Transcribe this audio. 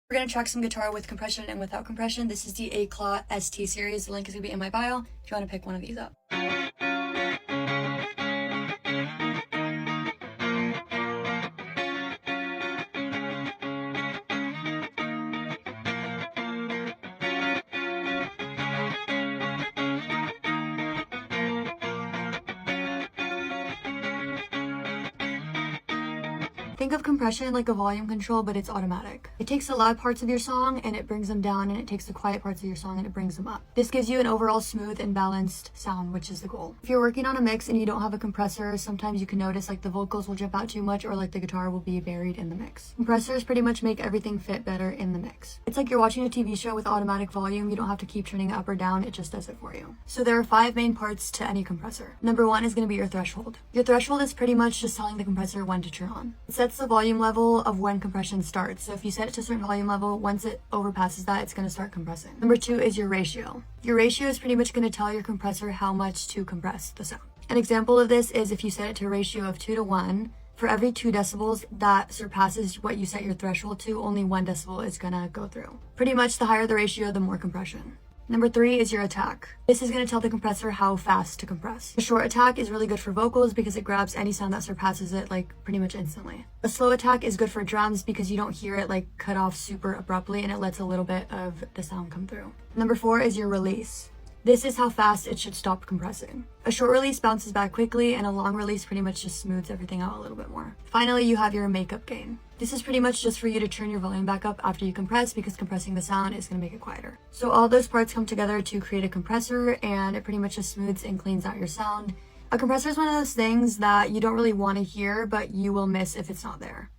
We're going to track some guitar with compression and without compression. This is the AKLOT ST series. The link is going to be in my bio if you want to pick one of these up. Think of compression like a volume control, but it's automatic. It takes the loud parts of your song and it brings them down, and it takes the quiet parts of your song and it brings them up. This gives you an overall smooth and balanced sound, which is the goal. If you're working on a mix and you don't have a compressor, sometimes you can notice like the vocals will jump out too much or like the guitar will be buried in the mix. Compressors pretty much make everything fit better in the mix. It's like you're watching a TV show with automatic volume. You don't have to keep turning it up or down, it just does it for you. So there are 5 main parts to any compressor. Number 1 is going to be your threshold. Your threshold is pretty much just telling the compressor when to turn on. It sets the volume level of when compression starts. So if you set it to a certain volume level, once it overpasses that, it's going to start compressing. Number 2 is your ratio. Your ratio is pretty much going to tell your compressor how much to compress the sound. An example of this is if you set it to a ratio of 2 to 1, for every 2 decibels that surpasses what you set your threshold to, only 1 decibel is going to go through. Pretty much the higher the ratio, the more compression. Number 3 is your attack. This is going to tell the compressor how fast to compress. A short attack is really good for vocals because it grabs any sound that surpasses it like pretty much instantly. A slow attack is good for drums because you don't hear it like cut off super abruptly and it lets a little bit of the sound come through. Number 4 is your release. This is how fast it should stop compressing. A short release bounces back quickly and a long release pretty much just smooths everything out a little bit more. Finally, you have your makeup gain. This is pretty much just for you to turn your volume back up after you compress because compressing the sound is going to make it quieter. So all those parts come together to create a compressor, and it pretty much just smooths and cleans out your sound. A compressor is one of those things that you don't really want to hear, but you will miss if it's not there.